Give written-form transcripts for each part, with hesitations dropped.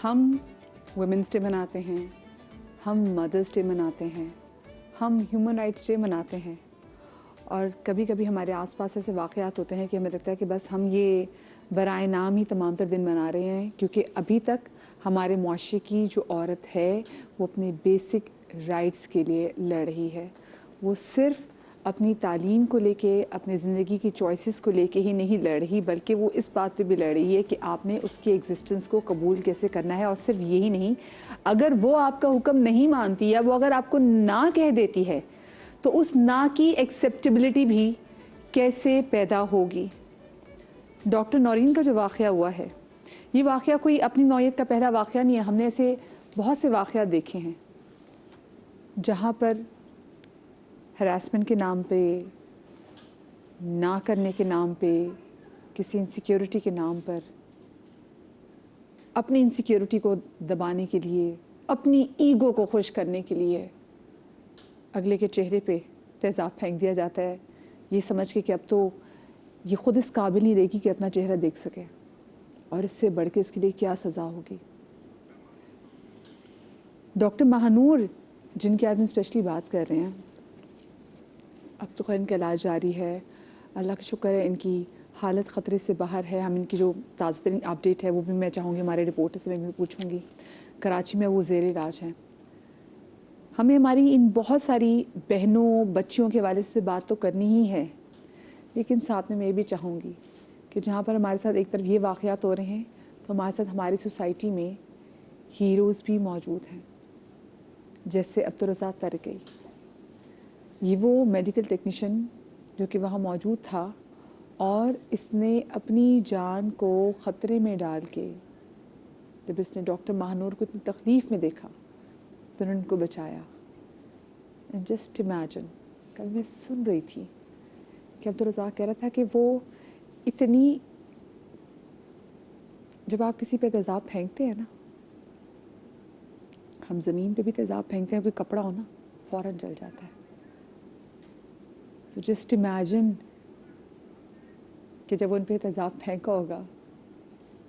ہم women's day مناتے ہیں, ہم مدرس ڈے مناتے ہیں, ہم ہیومن رائٹس ڈے مناتے ہیں, اور کبھی کبھی ہمارے آس پاس ایسے واقعات ہوتے ہیں کہ ہمیں لگتا ہے کہ بس ہم یہ برائے نام ہی تمام تر دن منا رہے ہیں, کیونکہ ابھی تک ہمارے معاشرے کی جو عورت ہے وہ اپنے بیسک رائٹس کے لیے لڑ رہی ہے. وہ صرف اپنی تعلیم کو لے کے, اپنے زندگی کی چوائسیز کو لے کے ہی نہیں لڑ رہی, بلکہ وہ اس بات پہ بھی لڑ رہی ہے کہ آپ نے اس کی ایگزسٹنس کو قبول کیسے کرنا ہے. اور صرف یہی نہیں, اگر وہ آپ کا حکم نہیں مانتی یا وہ اگر آپ کو نہ کہہ دیتی ہے تو اس نہ کی ایکسیپٹیبلٹی بھی کیسے پیدا ہوگی. ڈاکٹر نورین کا جو واقعہ ہوا ہے, یہ واقعہ کوئی اپنی نوعیت کا پہلا واقعہ نہیں ہے. ہم نے ایسے بہت سے واقعات دیکھے ہیں جہاں پر ہراسمنٹ کے نام پہ, نہ کرنے کے نام پہ, کسی انسیکیورٹی کے نام پر, اپنی انسیکیورٹی کو دبانے کے لیے, اپنی ایگو کو خوش کرنے کے لیے اگلے کے چہرے پہ تیزاب پھینک دیا جاتا ہے, یہ سمجھ کے کہ اب تو یہ خود اس قابل نہیں رہے گی کہ اپنا چہرہ دیکھ سکے, اور اس سے بڑھ کے اس کے لیے کیا سزا ہوگی. ڈاکٹر مہانور جن کی آج ہم اسپیشلی بات کر رہے ہیں, اب تو خیر ان کا علاج جاری ہے, اللہ کا شکر ہے ان کی حالت خطرے سے باہر ہے. ہم ان کی جو تازہ ترین اپڈیٹ ہے وہ بھی میں چاہوں گی ہمارے رپورٹر سے میں بھی پوچھوں گی. کراچی میں وہ زیر علاج ہیں. ہمیں ہماری ان بہت ساری بہنوں بچیوں کے حوالے سے بات تو کرنی ہی ہے, لیکن ساتھ میں بھی چاہوں گی کہ جہاں پر ہمارے ساتھ ایک طرف یہ واقعات ہو رہے ہیں تو ہمارے ساتھ ہماری سوسائٹی میں ہیروز بھی موجود ہیں, جیسے عبدالرزاق ترکی. یہ وہ میڈیکل ٹیکنیشین جو کہ وہاں موجود تھا, اور اس نے اپنی جان کو خطرے میں ڈال کے جب اس نے ڈاکٹر مہانور کو اتنی تکلیف میں دیکھا تو انہوں نے ان کو بچایا. اینڈ جسٹ امیجن, کل میں سن رہی تھی کہ عبدالرزاق کہہ رہا تھا کہ وہ اتنی, جب آپ کسی پہ تیزاب پھینکتے ہیں نا, ہم زمین پہ بھی تیزاب پھینکتے ہیں, کوئی کپڑا ہو نا فوراً جل جاتا ہے. سو جسٹ امیجن کہ جب ان پہ تیزاب پھینکا ہوگا,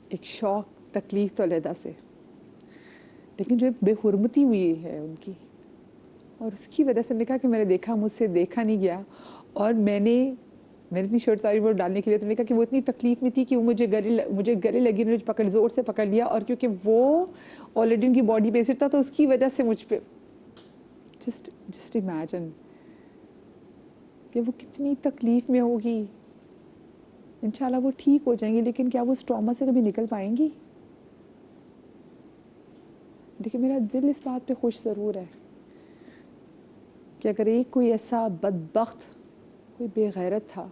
ایک شوق تکلیف تو علیحدہ سے, لیکن جو بے حرمتی ہوئی ہے ان کی, اور اس کی وجہ سے میں نے کہا کہ میں نے دیکھا, مجھ سے دیکھا نہیں گیا, اور میں نے اتنی شرط تاری وہ ڈالنے کے لیے تو میں نے کہا کہ وہ اتنی تکلیف میں تھی کہ وہ مجھے گلے لگی, انہوں نے زور سے پکڑ لیا, اور کیونکہ وہ آلریڈی ان کی باڈی پہ ایسڈ تھا تو اس کی وجہ سے مجھ پہ جسٹ امیجن کہ وہ کتنی تکلیف میں ہوگی. انشاءاللہ وہ ٹھیک ہو جائیں گی, لیکن کیا وہ اس ٹراما سے کبھی نکل پائیں گی؟ دیکھیں میرا دل اس بات پہ خوش ضرور ہے کہ اگر ایک کوئی ایسا بدبخت, کوئی بے غیرت تھا,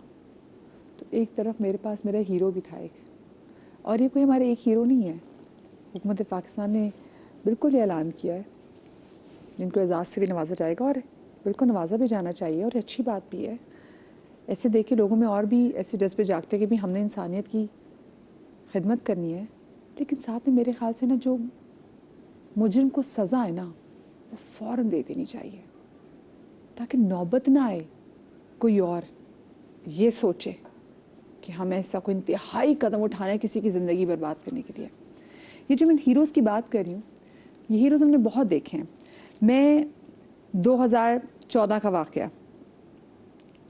تو ایک طرف میرے پاس میرا ہیرو بھی تھا ایک. اور یہ کوئی ہمارے ایک ہیرو نہیں ہے, حکومت پاکستان نے بالکل یہ اعلان کیا ہے جن کو اعزاز سے بھی نوازا جائے گا, اور بالکل نوازا بھی جانا چاہیے, اور اچھی بات بھی ہے. ایسے دیکھ کے لوگوں میں اور بھی ایسے جذبے جاگتے کہ بھی ہم نے انسانیت کی خدمت کرنی ہے, لیکن ساتھ میں میرے خیال سے نا جو مجرم کو سزا ہے نا وہ فوراً دے دینی چاہیے, تاکہ نوبت نہ آئے کوئی اور یہ سوچے کہ ہم ایسا کوئی انتہائی قدم اٹھانا ہے کسی کی زندگی برباد کرنے کے لیے. یہ جو میں ہیروز کی بات کر رہی ہوں, یہ ہیروز ہم نے بہت دیکھے ہیں. میں 2014 کا واقعہ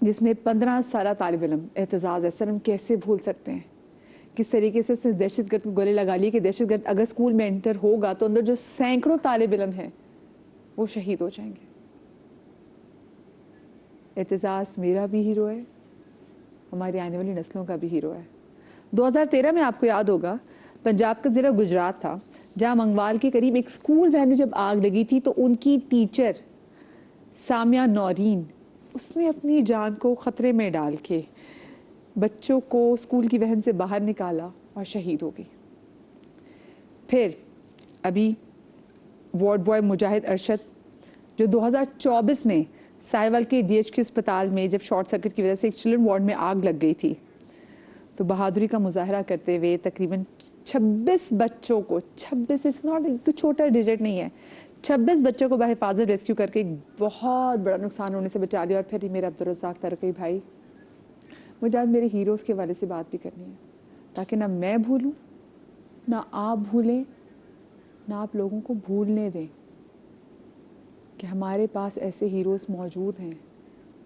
جس میں 15 سالہ طالب علم اعتزاز ہے, سر ہم کیسے بھول سکتے ہیں کس طریقے سے اس نے دہشت گرد کو گلے لگا لیے کہ دہشت گرد اگر اسکول میں انٹر ہوگا تو اندر جو سینکڑوں طالب علم ہیں وہ شہید ہو جائیں گے. اعتزاز میرا بھی ہیرو ہے, ہماری آنے والی نسلوں کا بھی ہیرو ہے. 2013 میں آپ کو یاد ہوگا پنجاب کا ضلع گجرات تھا, جہاں منگوال کے قریب ایک اسکول وین میں جب آگ لگی تھی تو ان کی ٹیچر سامیہ نورین, اس نے اپنی جان کو خطرے میں ڈال کے بچوں کو اسکول کی وین سے باہر نکالا اور شہید ہو گئی. پھر ابھی وارڈ بوائے مجاہد ارشد جو 2024 میں سائیول کے ڈی ایچ کے اسپتال میں جب شارٹ سرکٹ کی وجہ سے ایک چلڈرن وارڈ میں آگ لگ گئی تھی, تو بہادری کا مظاہرہ کرتے ہوئے تقریباً 26 بچوں کو, 26 اس ناٹ ایک چھوٹا ڈیجٹ نہیں ہے, 26 بچوں کو بحفاظت ریسکیو کر کے ایک بہت بڑا نقصان ہونے سے بچا لیا. اور پھر میرا عبدالرزاق ترکی بھائی, مجھے آج میرے ہیروز کے حوالے سے بات بھی کرنی ہے, تاکہ نہ میں بھولوں نہ آپ بھولیں, نہ آپ لوگوں کو بھولنے دیں کہ ہمارے پاس ایسے ہیروز موجود ہیں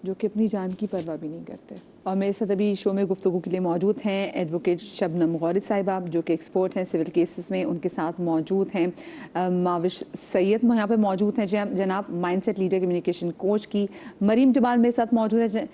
جو کہ اپنی جان کی پرواہ بھی نہیں کرتے. اور میرے ساتھ ابھی شو میں گفتگو کے لیے موجود ہیں ایڈوکیٹ شبنم غوری صاحبہ جو کہ ایکسپرٹ ہیں سول کیسز میں. ان کے ساتھ موجود ہیں ماوش سید یہاں پہ موجود ہیں جناب mind set leader communication coach کی. مریم جمال میرے ساتھ موجود ہے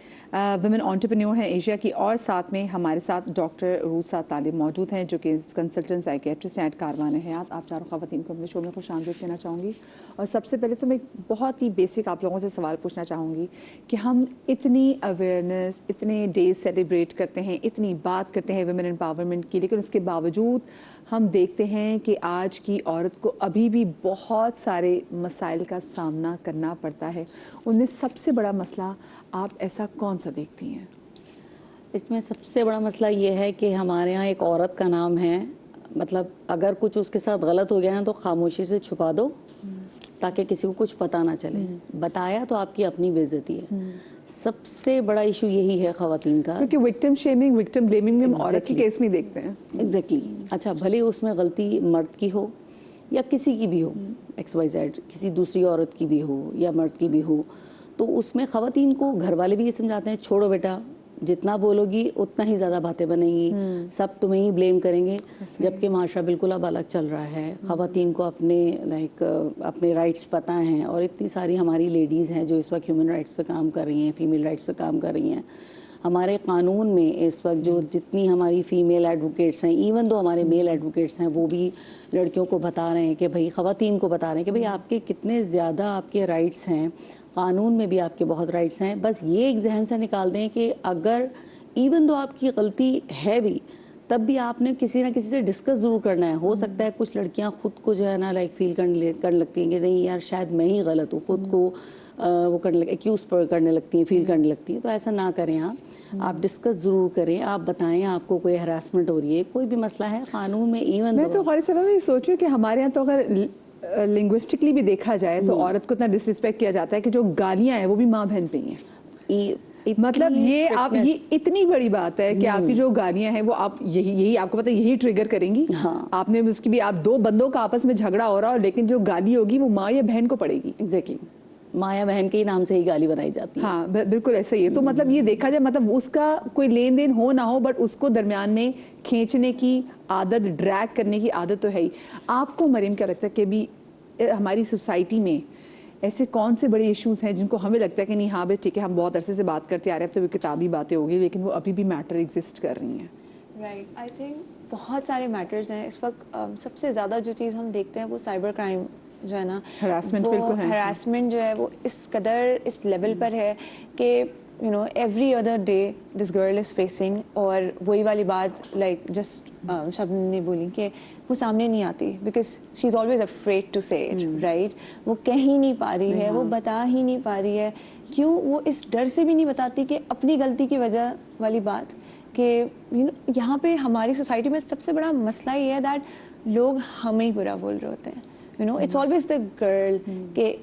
ویمن انٹرپرینیور ہیں ایشیا کی. اور ساتھ میں ہمارے ساتھ ڈاکٹر روسا طالب موجود ہیں جو کہ کنسلٹنٹ سائیکیٹرسٹ ہیں کاروان حیات. آپ چاروں خواتین کو اپنے شو میں خوش آمدید کہنا چاہوں گی. اور سب سے پہلے تو میں بہت ہی بیسک آپ لوگوں سے سوال پوچھنا چاہوں گی کہ ہم اتنی اویئرنیس اتنے ڈیز سیلیبریٹ کرتے ہیں, اتنی بات کرتے ہیں ویمن امپاورمنٹ کی, لیکن اس کے باوجود ہم دیکھتے ہیں کہ آج کی عورت کو ابھی بھی بہت سارے مسائل کا سامنا کرنا پڑتا ہے. ان میں سب سے بڑا مسئلہ آپ ایسا کون سا دیکھتی ہیں؟ اس میں سب سے بڑا مسئلہ یہ ہے کہ ہمارے ہاں ایک عورت کا نام ہے, مطلب اگر کچھ اس کے ساتھ غلط ہو گیا ہے تو خاموشی سے چھپا دو تاکہ کسی کو کچھ پتہ نہ چلے. بتایا تو آپ کی اپنی بے عزتی ہے. سب سے بڑا ایشو یہی ہے خواتین کا, کیونکہ وکٹم شیمنگ وکٹم بلیمنگ ہم عورت کے کیس میں دیکھتے ہیں. ایگزیکٹلی. اچھا بھلے اس میں غلطی مرد کی ہو یا کسی کی بھی ہو, ایکس وائی زیڈ, کسی دوسری عورت کی بھی ہو یا مرد کی بھی ہو, تو اس میں خواتین کو گھر والے بھی یہ سمجھاتے ہیں چھوڑو بیٹا, جتنا بولو گی اتنا ہی زیادہ باتیں بنیں گی, سب تمہیں ہی بلیم کریں گے. جبکہ معاشرہ بالکل اب الگ چل رہا ہے. خواتین کو اپنے اپنے رائٹس پتہ ہیں, اور اتنی ساری ہماری لیڈیز ہیں جو اس وقت ہیومن رائٹس پہ کام کر رہی ہیں, فیمیل رائٹس پہ کام کر رہی ہیں. ہمارے قانون میں اس وقت جو جتنی ہماری فیمیل ایڈوکیٹس ہیں, ایون دو ہمارے میل ایڈوکیٹس ہیں, وہ بھی لڑکیوں کو بتا رہے ہیں کہ بھائی, خواتین کو بتا رہے ہیں کہ بھائی آپ کے کتنے زیادہ آپ کے رائٹس ہیں, قانون میں بھی آپ کے بہت رائٹس ہیں. بس یہ ایک ذہن سے نکال دیں کہ اگر ایون دو آپ کی غلطی ہے بھی, تب بھی آپ نے کسی نہ کسی سے ڈسکس ضرور کرنا ہے. ہو سکتا ہے کچھ لڑکیاں خود کو جو ہے نا فیل کرنے لگتی ہیں کہ نہیں یار شاید میں ہی غلط ہوں, خود کو وہ ایکیوز کرنے لگتی ہیں, فیل کرنے لگتی ہیں. تو ایسا نہ کریں. آپ ڈسکس ضرور کریں, آپ بتائیں آپ کو کوئی ہراسمنٹ ہو رہی ہے, کوئی بھی مسئلہ ہے قانون میں. ایون میں تو غوری صاحبہ یہ سوچ رہی ہوں کہ ہمارے یہاں تو اگر لنگوسٹکلی بھی دیکھا جائے تو عورت کو اتنا ڈس رسپیکٹ کیا جاتا ہے کہ جو گالیاں ہیں وہ بھی ماں بہن پہ ہی ہیں. مطلب یہ آپ یہ اتنی بڑی بات ہے کہ آپ کی جو گالیاں ہیں وہ آپ یہی آپ کو پتہ یہی ٹریگر کریں گی. آپ نے اس کی بھی, آپ دو بندوں کا آپس میں جھگڑا ہو رہا ہو, لیکن جو گالی ہوگی وہ ماں یا بہن کو پڑے گی. ایگزیکٹلی. ماں یا بہن کے ہی نام سے ہی گالی بنائی جاتی ہے. ہاں بالکل ایسا ہی ہے. تو مطلب یہ دیکھا جائے, مطلب اس کا کوئی لین دین ہو نہ ہو, بٹ اس کو درمیان میں کھینچنے کی عادت, ڈریگ کرنے کی عادت تو ہے ہی. آپ کو مریم کیا لگتا ہے کہ بھی ہماری سوسائٹی میں ایسے کون سے بڑے ایشوز ہیں جن کو ہمیں لگتا ہے کہ نہیں ہاں بھائی ٹھیک ہے ہم بہت عرصے سے بات کرتے آ رہے ہیں, اب تو وہ کتابی باتیں ہوگی, لیکن وہ ابھی بھی میٹر ایگزسٹ کر رہی ہیں؟ رائٹ, آئی تھنک بہت سارے میٹرز ہیں اس وقت. سب سے زیادہ جو چیز ہم دیکھتے ہیں وہ سائبر کرائم جو ہے نا, وہ ہراسمنٹ جو ہے وہ اس قدر اس لیول پر ہے کہ you know every other day this girl is facing. اور وہی والی بات لائک جسٹ شبنم نے بولی کہ وہ سامنے نہیں آتی because she is always afraid to say it, right. وہ کہہ ہی نہیں پا رہی ہے, وہ بتا ہی نہیں پا رہی ہے. کیوں؟ وہ اس ڈر سے بھی نہیں بتاتی کہ اپنی غلطی کی وجہ والی بات کہ یہاں پہ ہماری سوسائٹی میں سب سے بڑا مسئلہ یہ ہے دیٹ لوگ ہمیں ہی برا بول رہے ہوتے ہیں. اٹس آلویز دا گرل کہ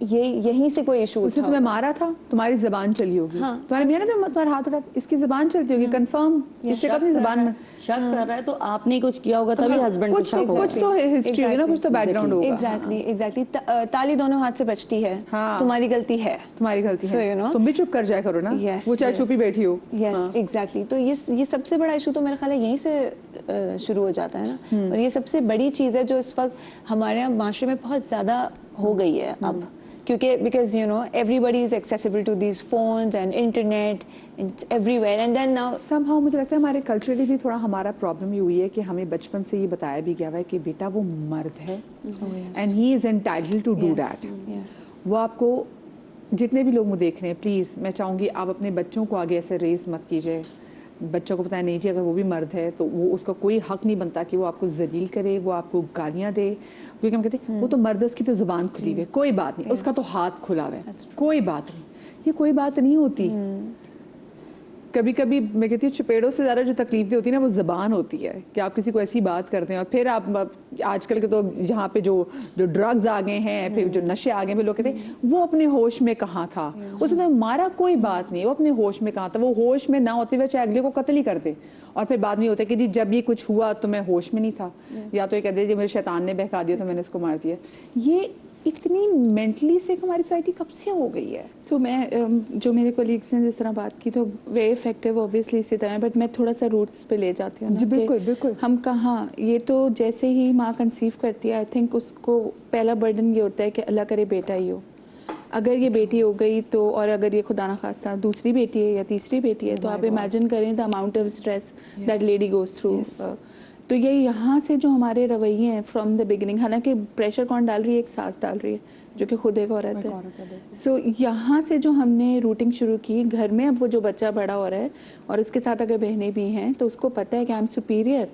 یہیں سے کوئی ایشو اس نے تمہیں مارا تھا, تمہاری زبان چلی ہوگی, تمہارے میاں نے تمہارا ہاتھ اٹھا, اس کی زبان چلتی ہوگی, کنفرم اس سے اپنی زبان میں شک کر رہا ہے تو آپ نے کچھ کیا ہوگا تبھی ہسبینڈ کو شک ہوگا. کچھ تو ہسٹری ہے نا, کچھ تو بیک گراؤنڈ ہوگا. ایگزیکٹلی. تالی دونوں ہاتھ سے بچتی ہے, تمہاری غلطی ہے, تمہاری غلطی ہے, تم بھی چپ کر جایا کرو نا, وہ چاہے چھپی بیٹھی ہو. Yes exactly. تو یہ سب سے بڑا ایشو تو میرا خیال ہے یہیں سے شروع ہو جاتا ہے نا. اور یہ سب سے بڑی چیز ہے جو اس وقت ہمارے یہاں معاشرے میں بہت زیادہ ہو گئی ہے اب, کیونکہ because you know everybody is accessible to these phones and internet everywhere. And then now somehow مجھے لگتا ہے ہمارے کلچرلی بھی تھوڑا ہمارا پرابلم یہ ہوئی ہے کہ ہمیں بچپن سے یہ بتایا بھی گیا ہے کہ بیٹا وہ مرد ہے and he is entitled to do that. وہ آپ کو جتنے بھی لوگ دیکھ رہے ہیں, پلیز میں چاہوں گی آپ اپنے بچوں کو آگے ایسے ریز مت کیجیے. بچوں کو بتائیں نہیں جی اگر وہ بھی مرد ہے تو وہ اس کا کوئی حق نہیں بنتا کہ وہ آپ کو ذلیل کرے, وہ آپ کو گالیاں دے. کیونکہ ہم کہتے ہیں وہ تو مرد ہے, اس کی تو زبان کھلی ہوئی ہے, کوئی بات نہیں, اس کا تو ہاتھ کھلا ہوا ہے, کوئی بات نہیں. یہ کوئی بات نہیں ہوتی. کبھی کبھی میں کہتی ہوں چپیڑوں سے زیادہ جو تکلیف ہوتی ہے نا وہ زبان ہوتی ہے, کہ آپ کسی کو ایسی بات کرتے ہیں. اور پھر آپ آج کل کے تو یہاں پہ جو ڈرگز آ گئے ہیں, پھر جو نشے آ گئے ہیں, لوگ کہتے ہیں وہ اپنے ہوش میں کہاں تھا, اس نے مارا کوئی بات نہیں, وہ اپنے ہوش میں کہاں تھا. وہ ہوش میں نہ ہوتے ہوئے چاہے اگلے کو قتل ہی کر دے, اور پھر بعد میں ہوتا ہے کہ جی جب یہ کچھ ہوا تو میں ہوش میں نہیں تھا, یا تو یہ کہتے ہیں جی مجھے شیطان نے بہکا دیا تو میں نے اس کو مار دیا. یہ اتنی مینٹلی سک ہماری سوسائٹی کب سے ہو گئی ہے؟ سو میں جو میرے کولیگس نے جس طرح بات کی تو ویری افیکٹو اوبیسلی اسی طرح, بٹ میں تھوڑا سا روٹس پہ لے جاتی ہوں. جی بالکل بالکل. ہم کہاں, یہ تو جیسے ہی ماں کنسیو کرتی ہے آئی تھنک اس کو پہلا برڈن یہ ہوتا ہے کہ اللہ کرے بیٹا ہی ہو. اگر یہ بیٹی ہو گئی تو, اور اگر یہ خدا نخواستہ دوسری بیٹی ہے یا تیسری بیٹی ہے, تو آپ امیجن کریں the amount of stress that lady goes through. تو یہ یہاں سے جو ہمارے رویے ہیں فرام دا بگننگ, حالانکہ پریشر کون ڈال رہی ہے, ایک ساس ڈال رہی ہے جو کہ خود ایک عورت ہے. سو یہاں سے جو ہم نے روٹنگ شروع کی گھر میں, اب وہ جو بچہ بڑا ہو رہا ہے اور اس کے ساتھ اگر بہنیں بھی ہیں تو اس کو پتہ ہے کہ آئی ایم سپیریئر,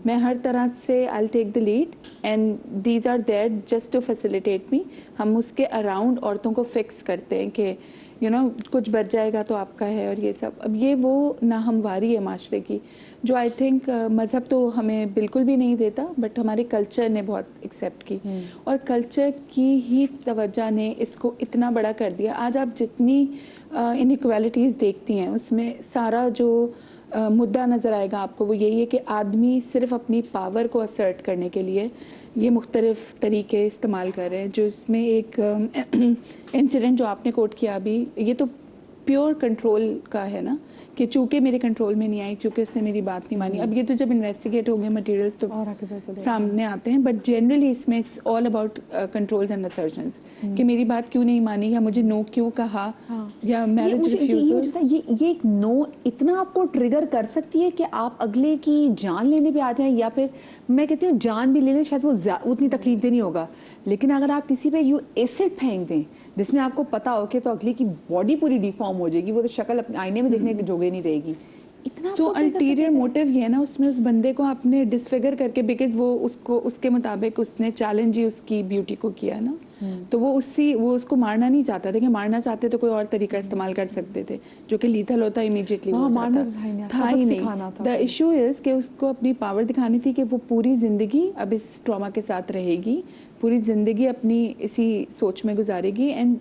میں ہر طرح سے I take the lead and these are there just to facilitate me. ہم اس کے اراؤنڈ عورتوں کو فکس کرتے ہیں کہ یو نو کچھ بچ جائے گا تو آپ کا ہے, اور یہ سب. اب یہ وہ ناہمواری ہے معاشرے کی جو آئی تھنک مذہب تو ہمیں بالکل بھی نہیں دیتا, بٹ ہمارے کلچر نے بہت ایکسیپٹ کی, اور کلچر کی ہی توجہ نے اس کو اتنا بڑا کر دیا. آج آپ جتنی انیکویلٹیز دیکھتی ہیں اس میں سارا جو مدعا نظر آئے گا آپ کو وہ یہی ہے کہ آدمی صرف اپنی پاور کو اسرٹ کرنے کے لیے یہ مختلف طریقے استعمال کر رہے ہیں. جو اس میں ایک انسیڈنٹ جو آپ نے کوٹ کیا ابھی, یہ تو پیور کنٹرول کا ہے نا, کہ چونکہ میرے کنٹرول میں نہیں آئی, چونکہ اس نے میری بات نہیں مانی. اب یہ تو جب انویسٹیگیٹ ہو گئے مٹیریلز تو سامنے آتے ہیں, بٹ جنرلی اس میں it's all about controls and assertions کہ میری بات کیوں نہیں مانی, یا مجھے نو کیوں کہا, یا میرج ریفیوزلز. یہ ایک نو اتنا آپ کو ٹریگر کر سکتی ہے کہ آپ اگلے کی جان لینے پہ آ جائیں, یا پھر میں کہتی ہوں جان بھی لے لیں شاید وہ اتنی تکلیف دہ نہیں ہوگا, لیکن اگر آپ کسی پہ یو ایسڈ پھینک دیں جس میں آپ کو پتا ہو کہ تو اگلے کی باڈی پوری ڈیفارم ہو جائے گی, وہ تو شکل اپنے آئینے میں دیکھنے کے جوگے نہیں رہے گی. سو الٹیریئر موٹیو یہ ہے نا اس میں اس بندے کو آپ نے ڈسفگر کر کے, بیکاز وہ اس کو اس کے مطابق اس نے چیلنج ہی اس کی بیوٹی کو کیا نا, تو وہ اس کو مارنا نہیں چاہتا تھا. کہ مارنا چاہتے تو کوئی اور طریقہ استعمال کر سکتے تھے جو کہ لیتھل ہوتا, امیڈیٹلی ہو جاتا, تھا ہی نہیں. دا ایشو از کہ اس کو اپنی پاور دکھانی تھی کہ وہ پوری زندگی اب اس ٹراما کے ساتھ رہے گی, پوری زندگی اپنی اسی سوچ میں گزارے گی. اینڈ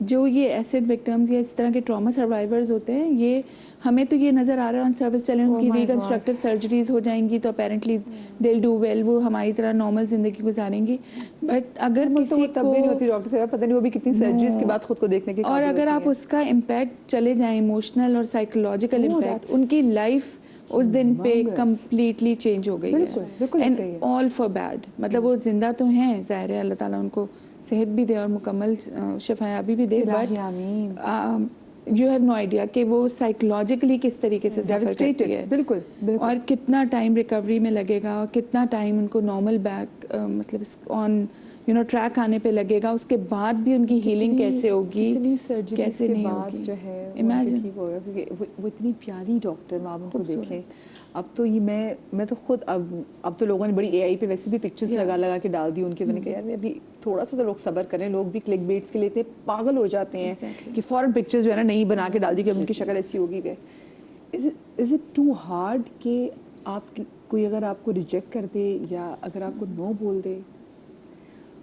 جو یہ ایسڈ وکٹمز یا اس طرح کے ٹراما سروائیورز ہوتے ہیں, یہ ہمیں تو یہ نظر آ رہا ہے آن سروس چلیں ان کی ریکنسٹرکٹیو سرجریز ہو جائیں گی تو اپیرنٹلی دل ڈو ویل, وہ ہماری طرح نارمل زندگی گزاریں گی. بٹ اگر کسی کو نہیں ہوتی ڈاکٹر صاحب, پتہ نہیں وہ بھی کتنی سرجریز کے بعد خود کو دیکھنے کی, اور اگر آپ اس کا امپیکٹ چلے جائیں ایموشنل اور سائیکولوجیکل امپیکٹ, ان کی لائف اس دن پہ کمپلیٹلی چینج ہو گئی ہے, اینڈ آل فار بیڈ. مطلب وہ زندہ تو ہیں, ظاہر ہے اللہ تعالیٰ ان کو صحت بھی دے اور مکمل شفایابی بھی دے, but you have no idea کہ وہ سائیکولوجیکلی کس طریقے سے سفر کرتی ہے, بالکل, اور کتنا ٹائم ریکوری میں لگے گا, اور کتنا ٹائم ان کو نارمل بیک مطلب آن یو نو ٹریک آنے پہ لگے گا. اس کے بعد بھی ان کی ہیلنگ کیسے ہوگی, کیسے نہیں ہوگی, جو ہے امیجن. ٹھیک ہوگا کیونکہ وہ اتنی پیاری ڈاکٹر, آپ ان کو دیکھیں. اب تو یہ میں تو خود اب تو لوگوں نے بڑی اے آئی پہ ویسے بھی پکچرز لگا کے ڈال دی ان کے. میں نے کہا یار ابھی تھوڑا سا تو لوگ صبر کریں, لوگ بھی کلک بیٹس کے لیے پاگل ہو جاتے ہیں کہ فوراً پکچرز جو ہے نا نہیں بنا کے ڈال دی کہ ان کی شکل ایسی ہوگی. از اٹ ٹو ہارڈ کہ آپ کوئی اگر آپ کو ریجیکٹ کر دے یا اگر آپ کو نو بول دے؟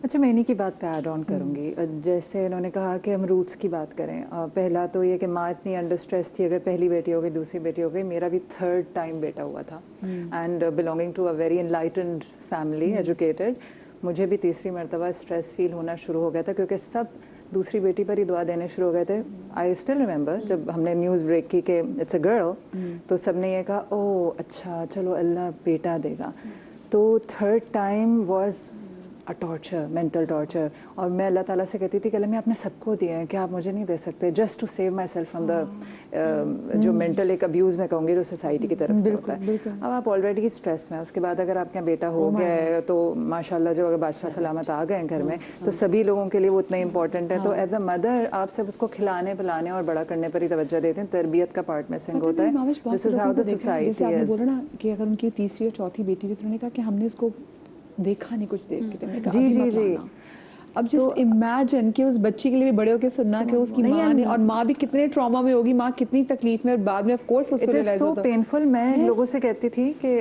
اچھا میں انہیں کی بات پہ ایڈ آن کروں گی. جیسے انہوں نے کہا کہ ہم روٹس کی بات کریں, پہلا تو یہ کہ ماں اتنی انڈر اسٹریس تھی, اگر پہلی بیٹی ہو گئی, دوسری بیٹی ہو گئی, میرا بھی تھرڈ ٹائم بیٹا ہوا تھا, and belonging to a very enlightened family, educated, مجھے بھی تیسری مرتبہ اسٹریس فیل ہونا شروع ہو گیا تھا کیونکہ سب دوسری بیٹی پر ہی دعا دینے شروع ہو گئے تھے. آئی اسٹل ریمبر جب ہم نے نیوز بریک کی کہ اٹس اے گرل, تو سب نے یہ کہا او اچھا چلو اللہ بیٹا دے گا. تو third time was torture, mental torture. اور میں اللہ تعالیٰ سے کہتی تھی کہ اللہ میں آپ نے سب کو دیا ہے, کیا آپ مجھے نہیں دے سکتے, just to save myself from the جو مینٹل ایک ابیوز میں کہوں گی جو سوسائٹی کی طرف سے ہوتا ہے. اب آپ آلریڈی اسٹریس میں, اس کے بعد اگر آپ کا بیٹا ہو گیا ہے تو ماشاء اللہ جو اگر بادشاہ سلامت آ گئے ہیں گھر میں تو سبھی لوگوں کے لیے وہ اتنا امپورٹنٹ ہے. تو ایز اے مدر آپ صرف اس کو کھلانے پلانے اور بڑا کرنے پر ہی توجہ دیتے ہیں, تربیت کا پارٹ مسنگ ہوتا ہے. This is how the society is. بول رہا نا کہ اگر ان کی تیسری اور چوتھی بیٹی بھی, تو انہوں نے کہا کہ ہم نے اس کو دیکھا نہیں کچھ دیر کے. جی. اب جسٹ امیجن کہ اس بچی کے لیے بھی بڑے ہو کے سننا کہ اس کی ماں نے, اور ماں بھی کتنے ٹراما میں ہوگی, ماں کتنی تکلیف میں, اور بعد میں آف کورس اس کو ریئلائز ہوتا ہے. It is so painful. میں لوگوں سے کہتی تھی کہ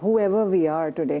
whoever we are today,